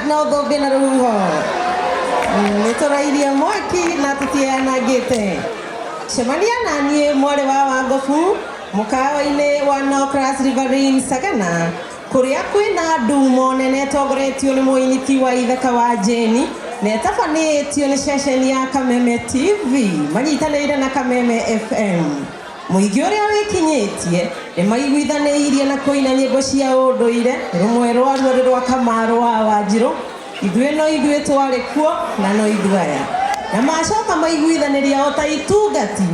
no thũmbĩ na rũhuho nĩ tũrairie mwaki na tũtianangĩte cemania na niĩ mwarĩ wa Wangobu mũkawa-inĩ wa No Class Riverine Sagana kũrĩa kwĩna ndumo nene tongoretio nĩ mũinĩki wa ithaka wa Jeni na ĩtabanĩtio nĩ ceceni ya Kameme TV manyitanĩire na Kameme FM. Mũingĩ ũrĩa wĩkinyĩtie nĩ maiguithanĩirie na kũina nyĩmbo cia ũndũire rũmwe rwa rũrĩ rwa Kamarũ wa Wanjirũ ithuĩ no ithuĩ twarĩ kuo na no ithuĩ aya na macoka maiguithanĩria o ta itungati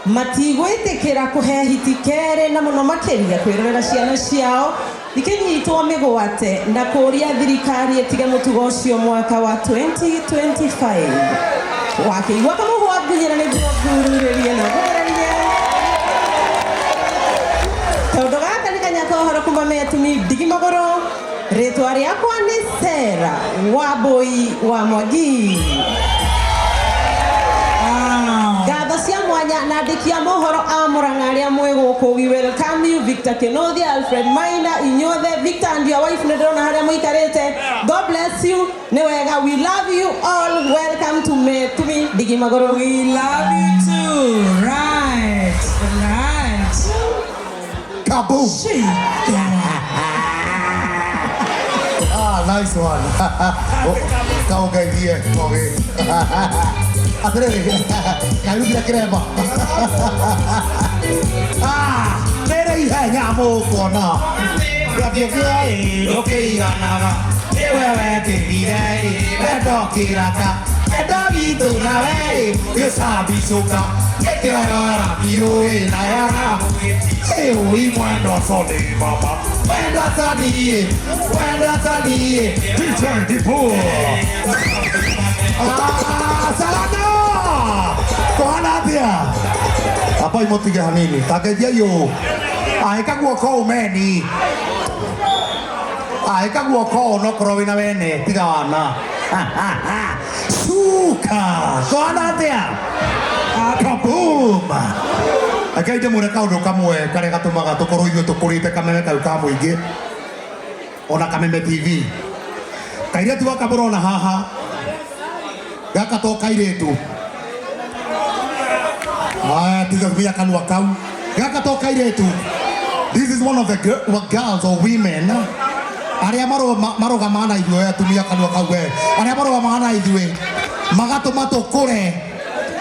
matigwĩtĩkĩra kũhe hiti kerĩ na mũno makĩria kwĩrorera ciana ciao ikĩnyitwo mĩgwate na kũria thirikari ĩtige mũtugo ũcio mwaka wa 2025 wakĩigua kamũhwa ngunyĩra nĩguo ngururĩrie na ngũgererie tondũ gaka nĩ kanyaka ũhoro kuma metumi ndigi magũrũ rĩtwa rĩakwa nĩ Sera Wambui wa Mwangi. Ngatho cia mwanya na andĩki a mohoro a Mũrang'a arĩa mwĩ gũkũ we welcome you Victor Kenothia, Alfred Maina, inyuothe Victor and your wife nĩ ndĩrona harĩa mũikarĩte. God bless you. Nĩ wega, we love you all. Welcome to Metumi Ndigi Magũrũ. We love you too. Right. Kaboom. Nice one. Kau gaidie, okay. Atreve. Kayu dia kereba. Tere ihenya mukona. Yabiye okay ganaga. Ewe kirire, bedo kiraka. Edo na we, yesabi soka. Ekera biro na ya. Ewi mwendo sodi baba. Wenda tadi. Return the pool. Salado. Kona dia. Apa imo tiga hanini? Takedia yo. Aika guoko umeni. Aika guoko no krovina bene. Tiga wana. Suka. Kona dia. Kaboom. Akaita muna kaundu kamwe kare gatumaga tukorwo ithuĩ tũkũrĩte kameme kau ka mũingĩ ona Kameme TV kairĩtu gaka mũrona haha gaka to kairĩtu tiga kuya kanua kau gaka to kairĩtu. This is one of the girls or women arĩa marũgamaga na ithuĩ atumia kanua kau we arĩa marũgamaga na ithuĩ magatũma tũkũre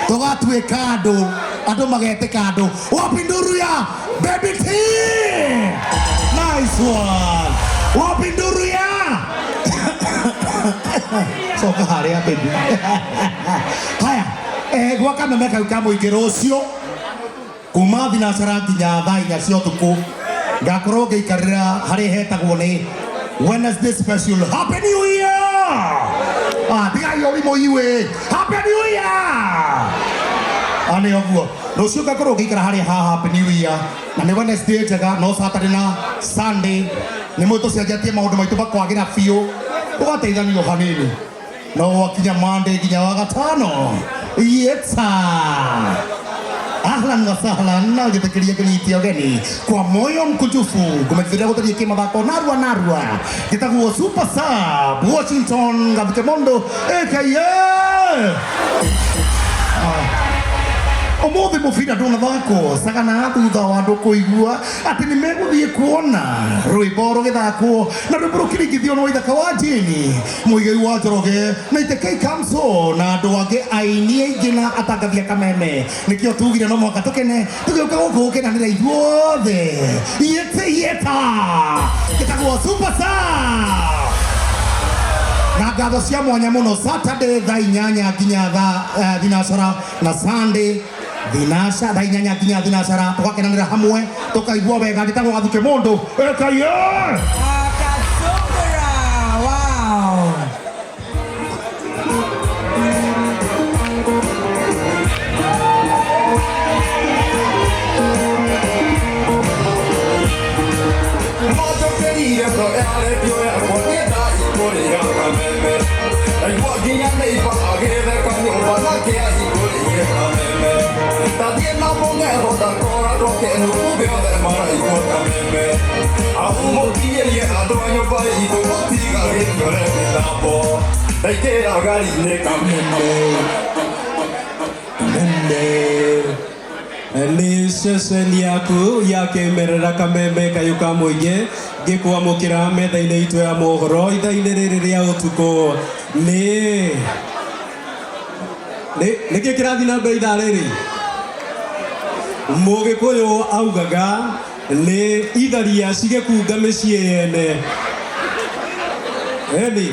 tũgatuĩka andũ ando magete kando wapinduria baby T. Nice one wapinduria so kahare baby haya gwa Kameme kau ka mũingĩ rũciũ kuma thinacara nginya thaa inya cia ũtukũ ngakorwo ngĩikarĩra harĩa hetagwo nĩ Wednesday special. Happy New Year. Tiga yo limo iwe. Happy New Year. Ane oguo rũciũ ngakorwo ngĩikara harĩa Happy New Year na nĩ Wednesday njega no Saturday na Sunday nĩ mũndũ tũcenjetie maũndũ maitũ makwagĩra biũ ũgateithanio hanini no wakinya Monday nginya wagatano yeta ahlan wa sahlan na gĩtĩkĩria kĩnyitia ũgeni kwa moyo mkunjufu kumethĩrĩria gũtharia kĩmathako narua gĩtagwo Super Sub Washington Gathikemondo aka Ũmũthĩ mũbira ndũnathakwo Sagana thutha wa andũ kũigua atĩ nĩ megũthiĩ kuona rwĩmbo rũgĩthakwo na rwĩmbo rũkĩringithio na ithaka wa Jeni Mũigai wa Njoroge na Itekei Kamso na andũ angĩ aini aingĩ na atangathi a Kameme nĩkĩo tugire no mwaka tũkene tũgĩũka gũkũ gũkenanĩra ithuothe yeta gĩtagwo Super Sub na ngatho cia mwanya mũno Saturday thaa inyanya nginya thaa thinacara na Sunday thaa inyanya nginya thinacara tũgakenanĩra hamwe tũkaigua wega gĩtagwo Gathikemondo ekaye Akasungura. Wow. Aún no tiene a tu año para ir, mũgambo ndaingĩra ngari-inĩ kameme nĩ ceceni yaku ya kĩmerera Kameme kayũ ka mũingĩ ngĩkwamũkĩra metha-inĩ itũ ya mohoro ithaa-inĩ rĩrĩ rĩa ũtukũ nĩkĩ kĩrathi na mbere ithaa rĩrĩ Mũgĩkũyũ augaga nĩ itharia cigĩkunga mĩciĩ yene ĩni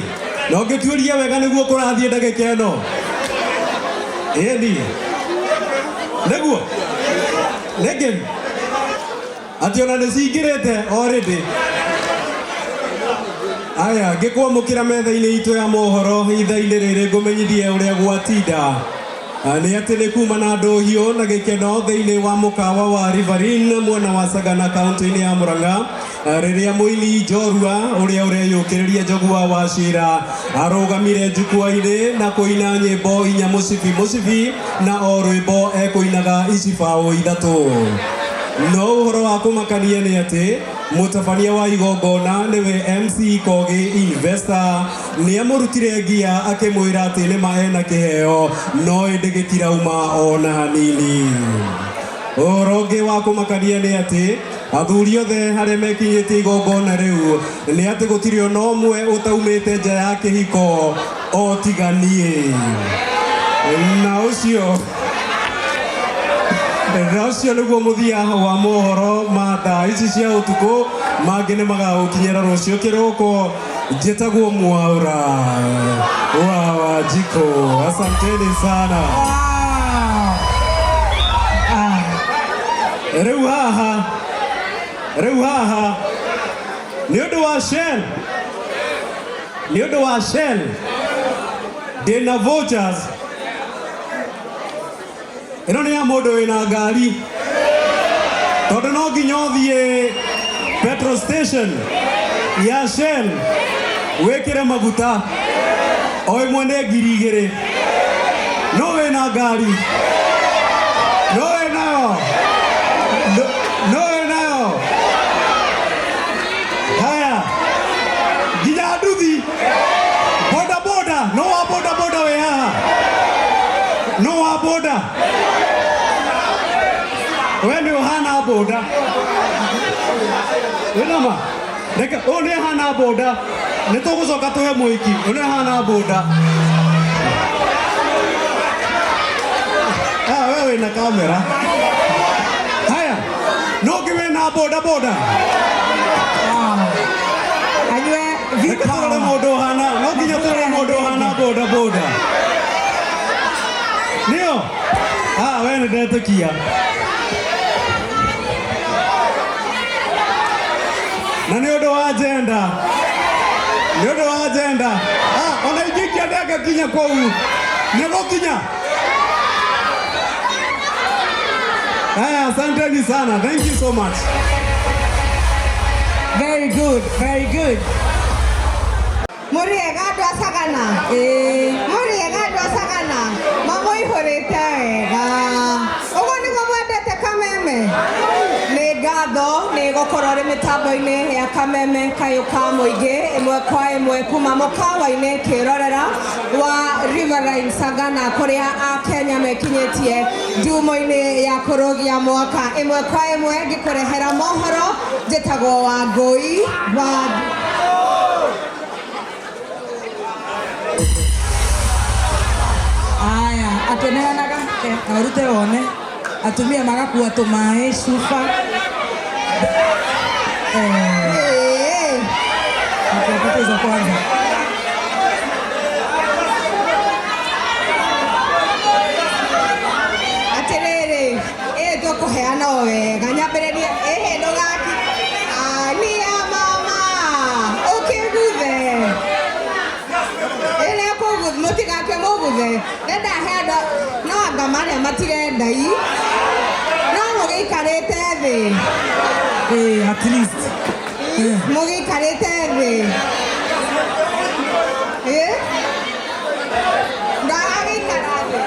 no ngĩtuĩria wega nĩguo kũrathiĩ ndagĩka ĩno ĩni nĩguo nĩngĩ atĩ ona nĩcingĩrĩte already aya ngĩkwamũkĩra metha-inĩ itũ ya mohoro ithaa-inĩ rĩrĩ ngũmenyithie ũrĩa gwatinda nĩ atĩ nĩ kuma na ndũhiũ na gĩkeno thĩinĩ wa mũkawa wa Riverine mwena wa Sagana kaunti-inĩ ya Murang'a rĩrĩa mũini Njorua ũrĩa ũreyũkĩrĩria Njogua wa Wachira arũgamire njukua-inĩ na kũina nyĩmbo inya mũcibi na o rwĩmbo ekũinaga icibaũ ithatũ no ũhoro wa kũmakania nĩ atĩ mũtabania wa igongona nĩwe MC Kogi Investor nĩ amũrutire ngia akĩmwĩra atĩ nĩma ena kĩheo no ĩndĩ gĩtirauma ona hanini ũhoro ũngĩ wa kũmakania nĩ atĩ athuri othe harĩa mekinyĩtie igongona rĩu nĩ atĩ gũtirĩ ona ũmwe ũtaumĩte nja ya kĩhiko o tiga niĩ na ũcio nĩguo mũthia wa mohoro ma thaa ici cia ũtukũ mangĩ nĩ magagũkinyĩra rũciũ kĩroko njĩtagwo Mwaura wa Wanjikũ asanteni sana rĩu haha nĩ ũndũ wa Shell ndĩna vouchers ĩno nĩ ya mũndũ wĩna ngari tondũ no nginya ũthiĩ petrol station ya Shell wĩkĩre maguta o ĩmwe nĩ 2,000 no wĩna ngari no wĩnayo haya nginya nduthi bodaboda no wa bodaboda wĩ haha no wa boda we nĩ ũhana boda wĩnama reke ũyũ nĩ ahana boda nĩ tũgũcoka tũhe mũiki ũyũ nĩ ahana boda we wĩna kamera haya no ngĩ wĩna boda reke tũrore mũndũ ũhana no nginya tũrore mũndũ ũhana boda nĩyo we nĩ ndetĩkia na nĩ ũndũ wa agenda ona ingĩkia ndĩngĩkinya kũu nĩ gũkinya asanteni sana thank you so much very good Mũrĩega andũ a Sagana mũrĩega andũ a Sagana mamũihũrĩte wega ũguo nĩguo mwendete Kameme nĩ ngatho nĩ gũkorwo rĩ mĩtambo-inĩ ya Kameme kayũ ka mũingĩ ĩmwe kwa ĩmwe kuma mũkawa-inĩ kĩrorera wa Riverine Sagana kũrĩa Akenya mekinyĩtie njumo-inĩ ya kũrũgia mwaka ĩmwe kwa ĩmwe ngĩkũrehera mohoro njĩtagwo Wangũi wa ateneanaga arute one atumia magakua tũmaĩ cuba hizo kwanza atirĩrĩ tũkũheana o wega nyambĩrĩrie hĩndũ gaki ni ya mama ũkĩguthe mũtigake mũguthe nĩndahenda no anga marĩa matirendai no mũgĩikarĩte thĩ at least mũgĩikarĩte thĩ ndagagĩikara thĩ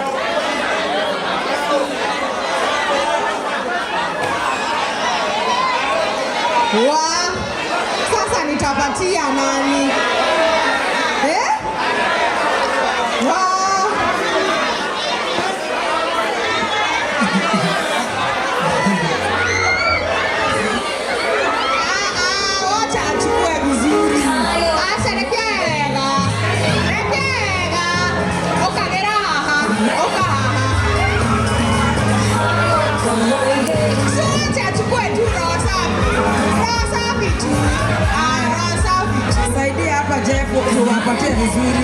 sasa nitapatia nani vizuri.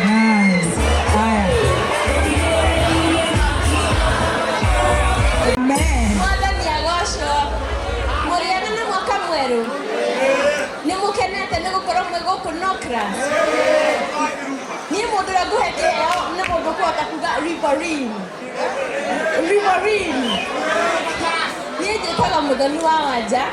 Nice. Haya. Amen. Mwathani agocwo mũrĩega na mwaka mwerũ nĩ mũkenete nĩ gũkorwo mwĩ gũkũ Norcross niĩ mũndũ ũrĩa ngũhe kĩheo nĩ mũndũ ũkũhota kuga Riverine niĩ njĩtagwo Mũthoni wa Wanja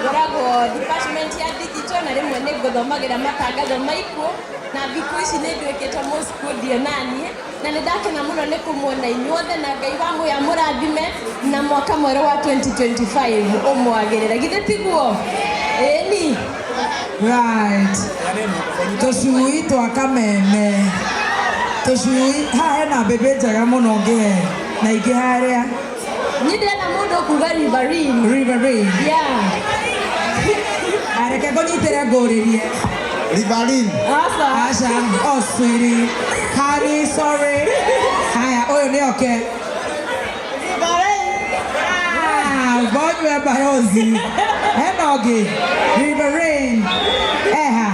ngoragwo department ya digital na rĩmwe nĩ ngũthomagĩra matangatho maikuo na thikũ ici nĩ nduĩkĩte mũstudio naniĩ na nĩ ndakena mũno nĩ kũmuona inyuothe na Ngai wa mũya mũrathime na mwaka mwerũ wa 2025 ũmwagĩrĩre githĩ tiguo ĩni Right. Tũcui twa kameme. Tũcui haha hena mbembe njega mũno ngĩhe na ingĩ harĩa. niĩ ndĩrenda mũndũ kuga Riverine. Riverine. Yeah. Areke ngũnyitĩre ngũrĩrie. Riverine. Asha. Oh, sweetie. Honey, sorry. Haya, ũyũ nĩ oke. Bonywe bayozi. Hena ũngĩ. Riverine. Eha.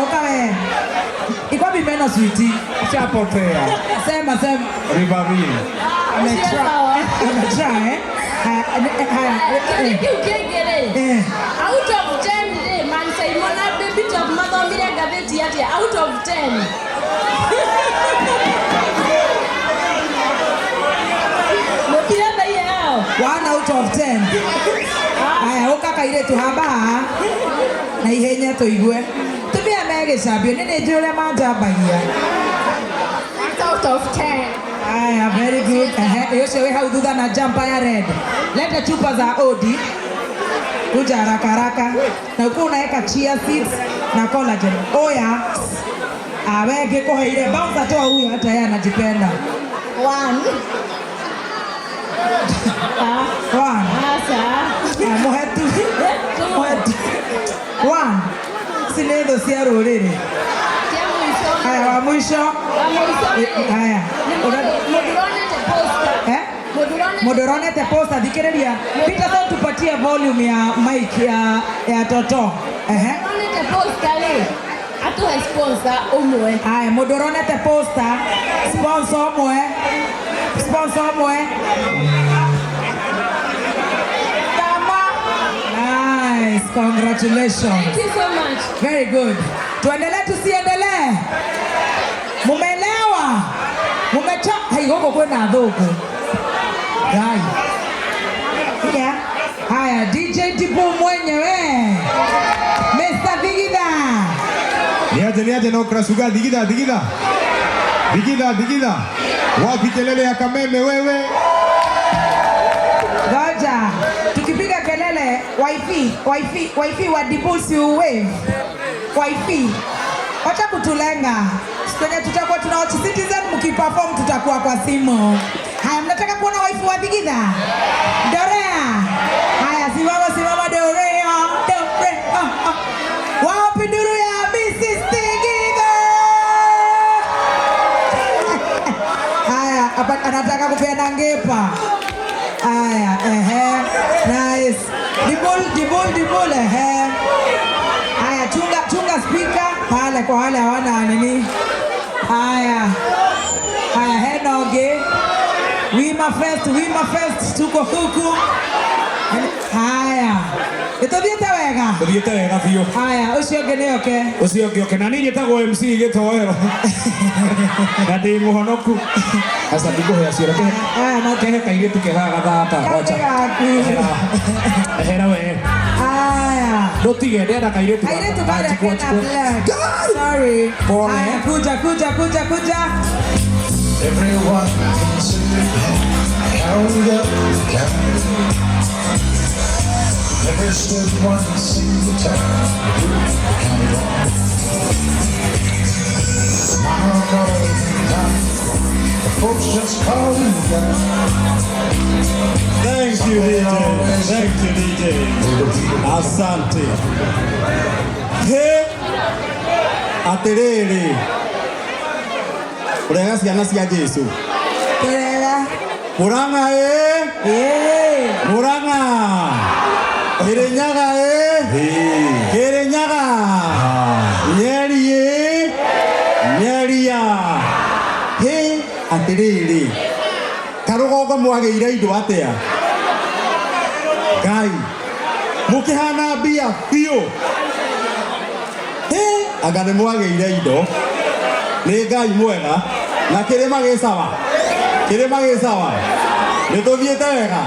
Ukawe. Iko bimeno sweetie. Chapotea. Sema. Riverine. Ametry. Kĩu kĩngĩ-rĩ, out of 10 man Simon na baby top mathomire ngathĩti atĩa out of 10 mũtire thai yao 1 out of 10. Aya, ũka kairĩtu hamba haha na ihenya tũigue. Tumia megĩcambio nĩ njũĩ ũrĩa manjambagia. out of 10 Aya, very good. Ũcio wĩ hau thutha na jumper ya red. Leta chupa za odi. Kuja haraka. Na uko unaweka chia seeds na collagen. Oya. Awe ngĩkũheire bouncer toa huyu hata yeye anajipenda. 1 One. asa Muhetu. 1. Sinendo cia rũrĩrĩ. kia mũico Aya, wa mwisho. Aya. mũndũronete poster Mũndũronete poster thikĩrĩria. Peterson tupatie volume ya mic ya toto. mũndũronete poster-rĩ atũhe sponsor ũmwe Aya, mũndũronete poster. Sponsor ũmwe. Nice, congratulations. thank you so much Very good. Tuendelee tusiendelee? Mumelewa? Mumechoka? Haigoko kwena dhoko. Rai. Yeah. Haya, DJ Tipu mwenyewe. Mr. Digida. Niaje Norcross uga digida. Wapi kelele ya kameme wewe? Goja. Tukipiga kelele wifi wa Dibusi wave. Wifi. Wacha kutulenga. Kwenye tutakuwa tunaochi Citizen mkiperform tutakuwa kwa simu. Haya, mnataka kuona wifi wa Digida? Dorea. Haya, simama Dorea. Wapi nduru ya Mrs. Digida? Haya, hapa anataka kupeana ngepa. Haya, nice. Dibul, Haya, chunga speaker pale kwa wale hawana nini. Haya, Henoge. Wima Fest tuko huku. Haya. Itothiete wega. Tuthiete wega biũ. Haya, ucio ũngĩ nĩ oke. Ucio ũngĩ oke na niĩ njĩtagwo MC gĩtoero. Na ndĩ mũhonoku. Asa ndikũhea ciĩra ke. Haya, Kehe kairĩtu kega gathaka. Ocha. Ehera we. Haya. Ndotige ndenda kairĩtu. Kairĩtu kale kena black. Sorry. Pole. Haya, kuja. Everyone can see count up. Never stood one single time. Count it all. Now going down. The folks just calling down. Thank you DJ. Asante. He atĩrĩrĩ ũrega ciana cia Jesu Turega. Murang'a Murang'a Kirinyaga Kirinyaga atiriri karugongo mwageire indo atia Ngai mukihana mbia biũ anga nĩ mwageire indo nĩ Ngai mwega na kĩrĩma gĩ sawa nĩ tũthiĩte wega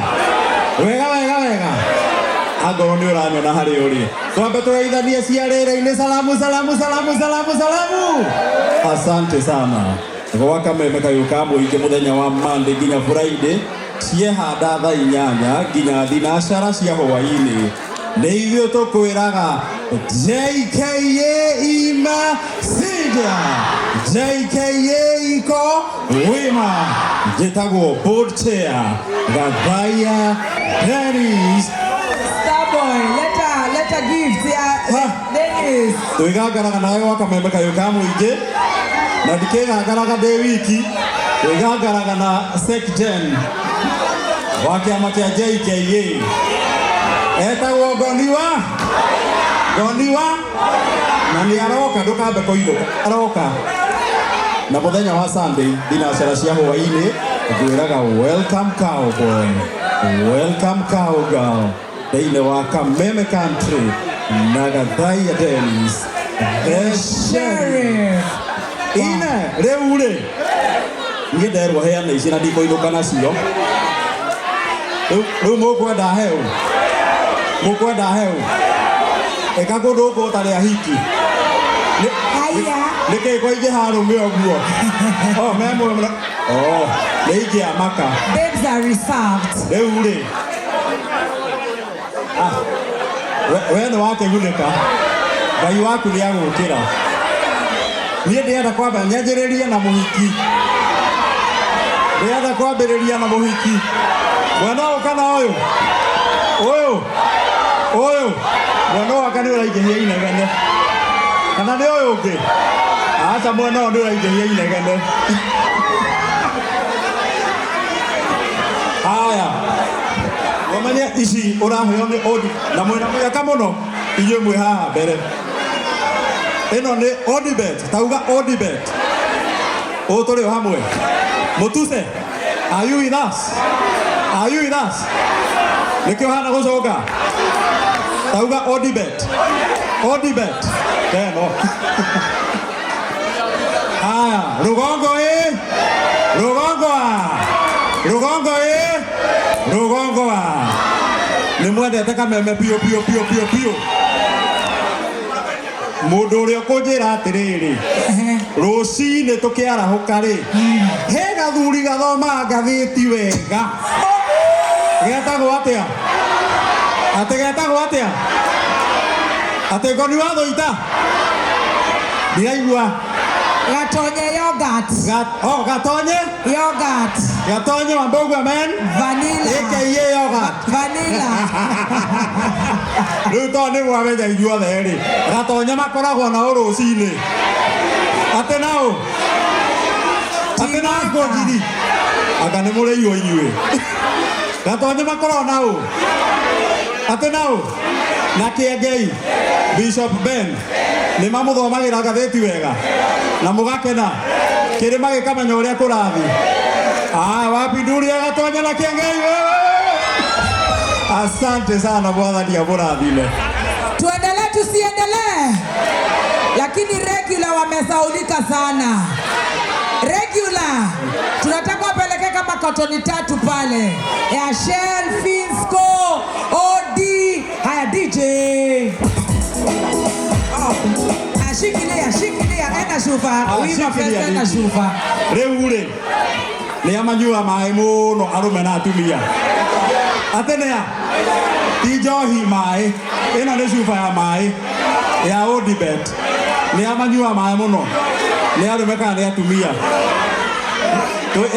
angorwo nĩ ũranyona harĩ ũrĩ twambe tũgeithanie ciarĩrĩ-inĩ salamu asante sana gwaka meme kayũ ka mũingĩ mũthenya wa Monday nginya Friday ciehanda thaa 8 nginya thinacara cia hwaĩ-inĩ nĩ ithuĩ tũkwĩraga JKA Imasinja JKA iko wima njĩtagwo board chair Gathaya Dennis Starboy, leta gift ya Dennis. Twĩgangaraga nawe gwaka meme kayũ ka mũingĩ na ndikĩgangaraga ndĩ wiki twĩgangaraga na Secgen wa kĩama kĩa JKA etagwo Goniwa na nĩ aroka ndũkambe kũinũka aroka na mũthenya wa Sunday thinacara cia hwaĩ-inĩ ngwĩraga welcome cowboy welcome cowgirl thĩinĩ wa Kameme country na Gathaya Dennis the sheriff ine rĩu-rĩ niĩ nderwo heane ici na ndikũinũka nacio rĩu mũkwenda heũ eka kũndũ ũkũ ũtarĩ ahiki nĩkĩĩ kwaingĩha arũme ũguo nĩ ingĩamaka Babes are reserved. rĩu-rĩ we nĩ wakĩgunĩka Ngai waku nĩ agũkĩra niĩ ndĩrenda kwamba nyanjĩrĩrie na mũhiki mwana ũka na ũyũ mwana waka nĩ ũraingĩhia inegene kana nĩ ũyũ ũngĩ aca mwana ũyũ nĩ ũraingĩhia inegene haya wamenya ici ũraheo nĩ Odi na mwĩna mũnyaka mũno inyuĩ mwĩ haha mbere ĩno nĩ Odibet tauga Odibet ũũ tũrĩ o hamwe Mutuse are you with us nĩkĩo hana gũcoka tauga Odibet teno haya rũgongo nĩ mwendete kameme piũ mũndũ ũrĩa ũkũnjĩra atĩrĩrĩ rũcinĩ tũkĩarahũka-rĩ he gathuri gathomaga ngathĩti wega getagwo atĩa atĩ Ngoni wa Thũita ndiraigua Gatonye yogurt. Gatonye Wambugu amen. Vanilla. AKA yogurt. Vanilla. Rĩu to nĩ mwamenya inyuothe rĩ Gatonye makoragwo na rũcinĩ atĩ nao ngũnjiri anga nĩ mũrĩiwo inyuĩ Gatonye makoragwo nao atĩ nao na Kĩengei Bishop Ben nĩ mamũthomagĩra ngathĩti wega na mũgakena kĩrĩma gĩkamenya ũrĩa kũrathiĩ wapinduria Gatonye na Kĩengei asante sana Bwana amũrathime. Tuendelee tusiendelee? Lakini regular wamesaulika sana. Regular tunataka wapeleke kama katoni 3 pale ya Shell, Finsco, Odi. Haya DJ Shikilia enda shufa wima pesa enda shufa Rĩu-rĩ nĩ amanyua maĩ mũno arũme na atumia atenea ti njohi maĩ ĩno nĩ cuba ya maĩ ya Odibet nĩ amanyua maĩ mũno nĩ arũme kana nĩ atumia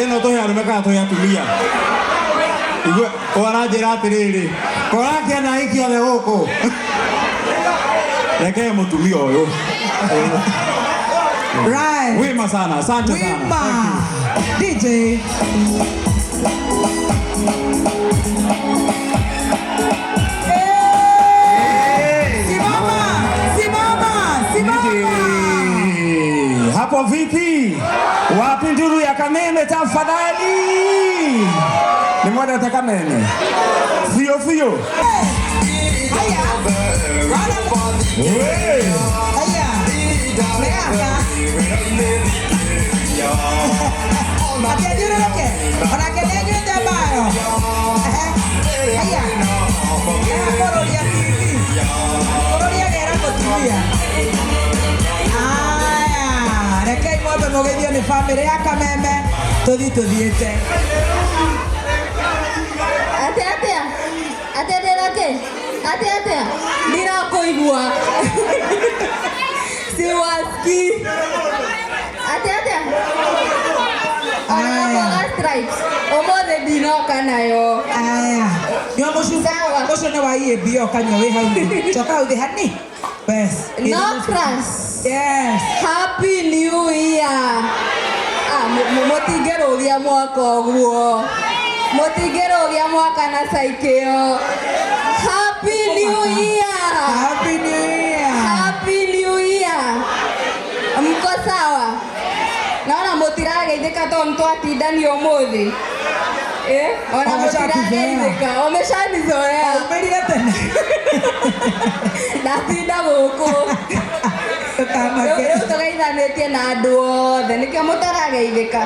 ĩno tũhe arũme kana tũhe atumia igue ũranjĩra atĩrĩrĩ korakĩana hiki othe gũkũ reke mũtumia ũyũ right wima sana asante sana wima DJ Hapo vipi? Wapi nduru ya Kameme tafadhali? nene biũ biũ. Haya. Wee. Haya. Meaka. Atiathiũrũrũke. Onake nĩanyuĩte mbayo. Haya. Kũrũria TV. Kũrũria gera gũtumia. Aya. Rekei mwambe mũgeithio nĩ bamĩrĩ ya Kameme. Tuthiĩte. Atia. Ndirakuigua. Siwaski. Atia. Ona stripes. Omothe ndinoka nayo. Aya. Nĩo Sawa. mũcio nĩ wa EAB ũkanyua wĩ hau thĩ. Coka hau thĩ hani. Bes. No crash. Yes. Happy New Year. Mũtingĩrũgia mwaka ũguo. Mũtingĩrũgia mwaka na caikĩo. Happy New Year. Happy New Year. Happy New Year. Mko sawa? Naona mũtirageithĩka tondũ twatindania ũmũthĩ. Ona mũtirageithĩka. Ũmeshanizoea. Umerire tene. Ndatinda gũkũ. Rĩu tũgeithanĩtie na andũ othe nĩkĩo mũtarageithĩka.